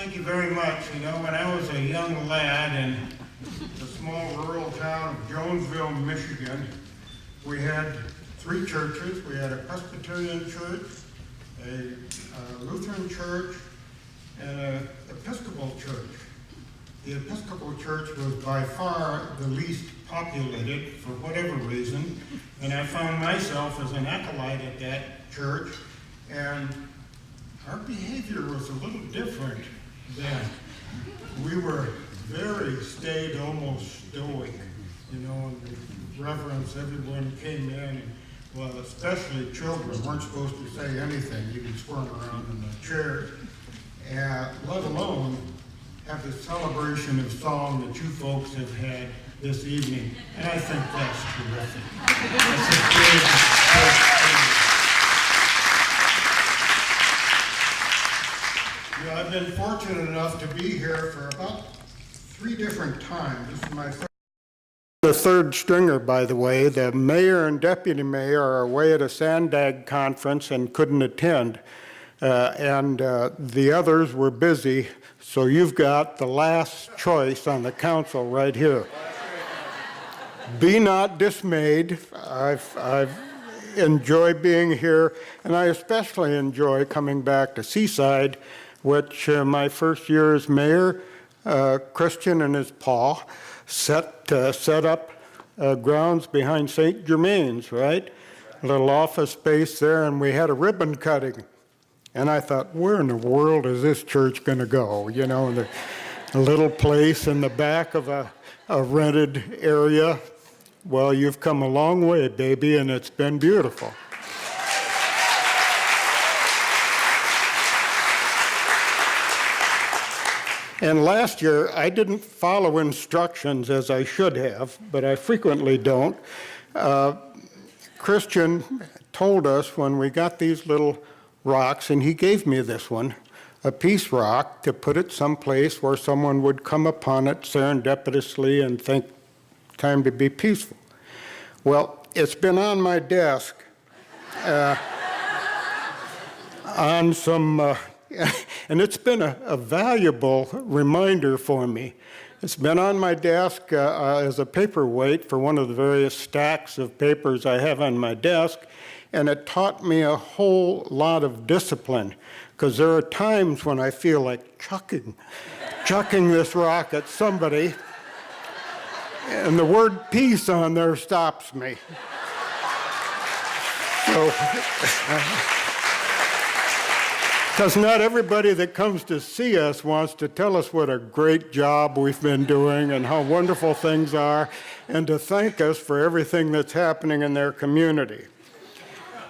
thank you very much. You know, when I was a young lad in the small rural town of Jonesville, Michigan, we had three churches. We had a Presbyterian church, a Lutheran church, and an Episcopal church. The Episcopal church was by far the least populated for whatever reason, and I found myself as an acolyte at that church, and our behavior was a little different then. We were very staid, almost stoic, you know, and the reverence, everyone came in, and, well, especially children weren't supposed to say anything. You could squirm around in the chairs, let alone have the celebration of song that you folks have had this evening. And I think that's terrific. That's a big thing. You know, I've been fortunate enough to be here for about 3 different times. This is my third stringer, by the way. The mayor and deputy mayor are away at a Sandag conference and couldn't attend. The others were busy, so you've got the last choice on the council right here. Be not dismayed. I've enjoyed being here, and I especially enjoy coming back to Seaside, which my first year as mayor, Christian and his pa set up grounds behind St. Germain's, right? A little office space there, and we had a ribbon cutting. And I thought, where in the world is this church going to go? You know, a little place in the back of a rented area. Well, you've come a long way, baby, and it's been beautiful. And last year, I didn't follow instructions as I should have, but I frequently don't. Christian told us when we got these little rocks, and he gave me this one, a peace rock, to put it someplace where someone would come upon it serendipitously and think, time to be peaceful. Well, it's been on my desk on some, and it's been a valuable reminder for me. It's been on my desk as a paperweight for one of the various stacks of papers I have on my desk, and it taught me a whole lot of discipline, because there are times when I feel like chucking this rock at somebody, and the word peace on there stops me. So, because not everybody that comes to see us wants to tell us what a great job we've been doing and how wonderful things are, and to thank us for everything that's happening in their community.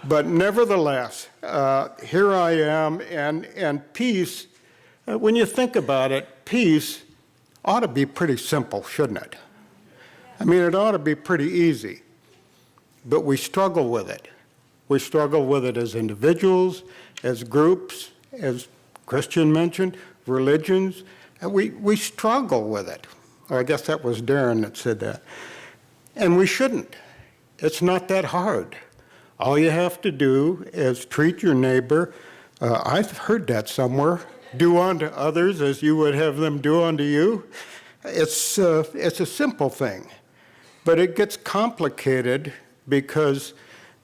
But nevertheless, here I am, and peace, when you think about it, peace ought to be pretty simple, shouldn't it? I mean, it ought to be pretty easy, but we struggle with it. We struggle with it as individuals, as groups, as Christian mentioned, religions, and we struggle with it. Or I guess that was Darren that said that. And we shouldn't. It's not that hard. All you have to do is treat your neighbor, I've heard that somewhere, do unto others as you would have them do unto you. It's a simple thing, but it gets complicated because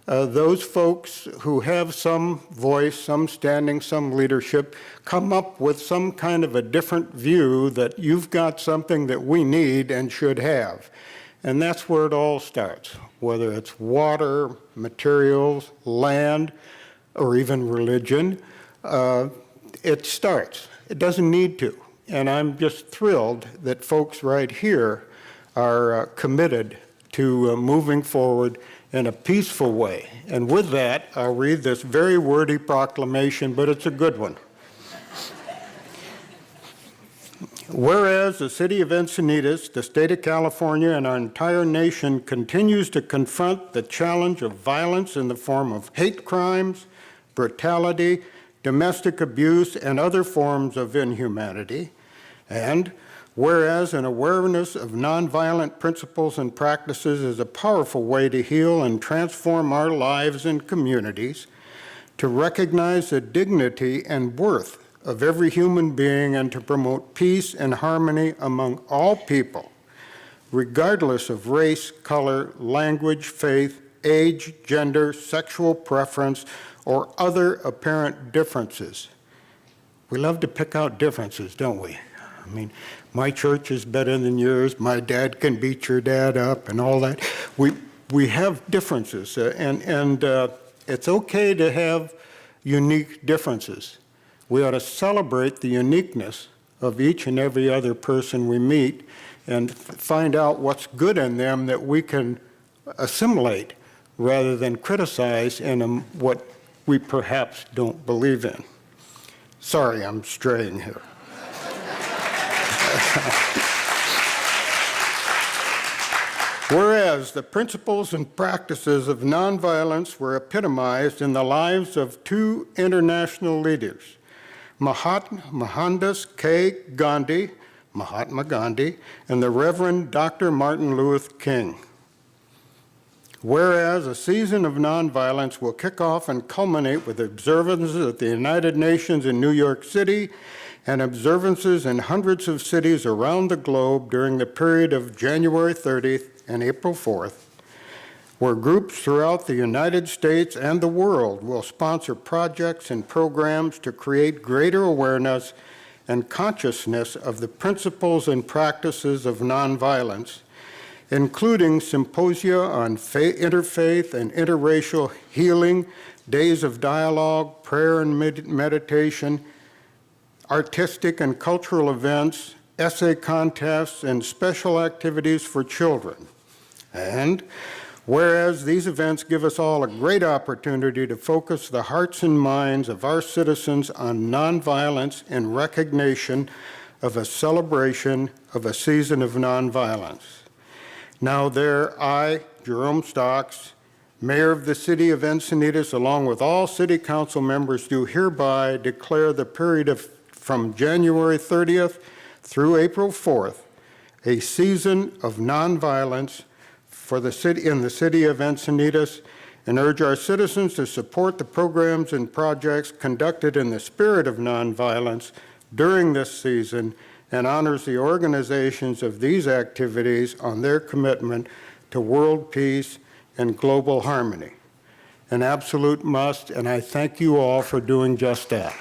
those folks who have some voice, some standing, some leadership, come up with some kind of a different view that you've got something that we need and should have. And that's where it all starts, whether it's water, materials, land, or even religion. It starts. It doesn't need to. And I'm just thrilled that folks right here are committed to moving forward in a peaceful way. And with that, I'll read this very wordy proclamation, but it's a good one. Whereas the city of Encinitas, the state of California, and our entire nation continues to confront the challenge of violence in the form of hate crimes, brutality, domestic abuse, and other forms of inhumanity, and whereas an awareness of nonviolent principles and practices is a powerful way to heal and transform our lives and communities, to recognize the dignity and worth of every human being and to promote peace and harmony among all people, regardless of race, color, language, faith, age, gender, sexual preference, or other apparent differences. We love to pick out differences, don't we? I mean, my church is better than yours, my dad can beat your dad up, and all that. We have differences, and it's okay to have unique differences. We ought to celebrate the uniqueness of each and every other person we meet and find out what's good in them that we can assimilate rather than criticize in what we perhaps don't believe in. Sorry, I'm straying here. Whereas the principles and practices of nonviolence were epitomized in the lives of two international leaders, Mohandas K. Gandhi, Mahatma Gandhi, and the Reverend Dr. Martin Luther King. Whereas a season of nonviolence will kick off and culminate with observances at the United Nations in New York City and observances in hundreds of cities around the globe during the period of January 30th and April 4th, where groups throughout the United States and the world will sponsor projects and programs to create greater awareness and consciousness of the principles and practices of nonviolence, including symposia on interfaith and interracial healing, days of dialogue, prayer and meditation, artistic and cultural events, essay contests, and special activities for children. And whereas these events give us all a great opportunity to focus the hearts and minds of our citizens on nonviolence in recognition of a celebration of a season of nonviolence. Now there, I, Jerome Stocks, Mayor of the City of Encinitas, along with all City Council members, do hereby declare the period from January 30th through April 4th a season of nonviolence for the city in the City of Encinitas, and urge our citizens to support the programs and projects conducted in the spirit of nonviolence during this season, and honors the organizations of these activities on their commitment to world peace and global harmony. An absolute must, and I thank you all for doing just that.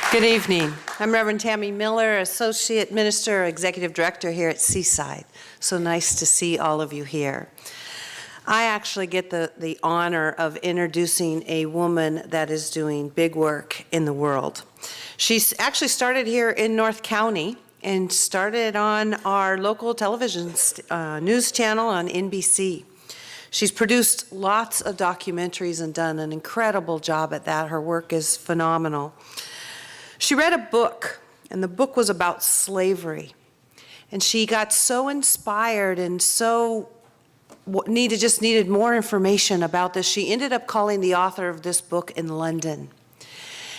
Good evening. I'm Reverend Tammy Miller, Associate Minister, Executive Director here at Seaside. So nice to see all of you here. I actually get the honor of introducing a woman that is doing big work in the world. She's actually started here in North County and started on our local television news channel on NBC. She's produced lots of documentaries and done an incredible job at that. Her work is phenomenal. She read a book, and the book was about slavery. And she got so inspired and so needed more information about this. She ended up calling the author of this book in London.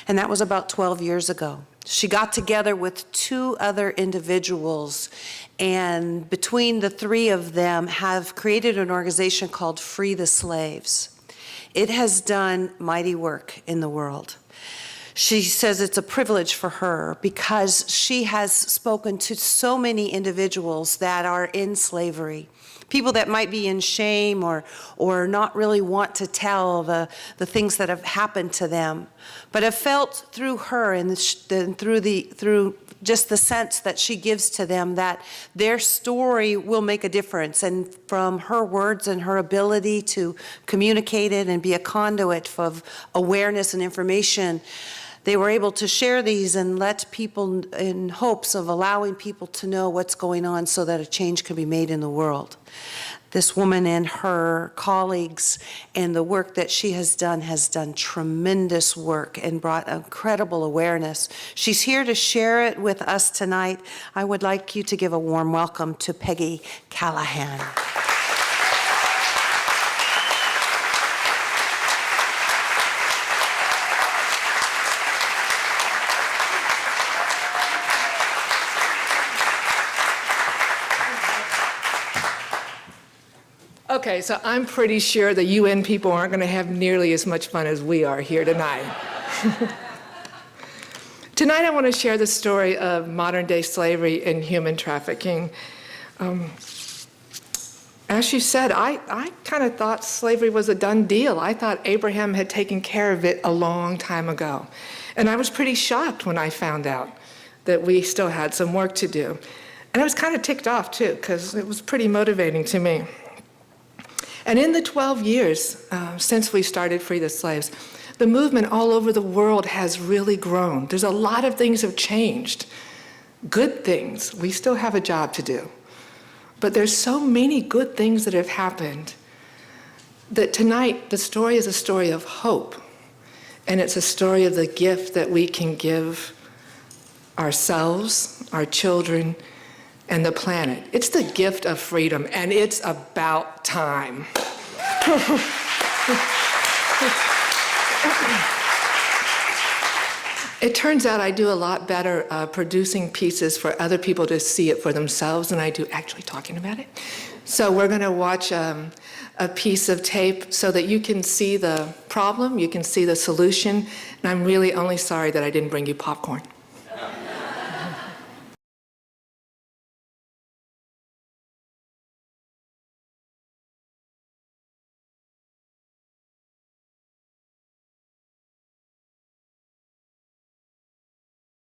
And that was about 12 years ago. She got together with two other individuals, and between the three of them have created an organization called Free the Slaves. It has done mighty work in the world. She says it's a privilege for her because she has spoken to so many individuals that are in slavery, people that might be in shame or not really want to tell the things that have happened to them, but have felt through her and through just the sense that she gives to them that their story will make a difference. And from her words and her ability to communicate it and be a conduit of awareness and information, they were able to share these and let people in hopes of allowing people to know what's going on so that a change can be made in the world. This woman and her colleagues and the work that she has done tremendous work and brought incredible awareness. She's here to share it with us tonight. I would like you to give a warm welcome to Peggy Callahan. Okay, so I'm pretty sure the UN people aren't going to have nearly as much fun as we are here tonight. Tonight I want to share the story of modern-day slavery and human trafficking. As she said, I kind of thought slavery was a done deal. I thought Abraham had taken care of it a long time ago. And I was pretty shocked when I found out that we still had some work to do. And I was kind of ticked off too, because it was pretty motivating to me. And in the 12 years since we started Free the Slaves, the movement all over the world has really grown. There's a lot of things have changed. Good things. We still have a job to do. But there's so many good things that have happened that tonight the story is a story of hope. And it's a story of the gift that we can give ourselves, our children, and the planet. It's the gift of freedom, and it's about time. It turns out I do a lot better producing pieces for other people to see it for themselves than I do actually talking about it. So we're going to watch a piece of tape so that you can see the problem, you can see the solution, and I'm really only sorry that I didn't bring you popcorn.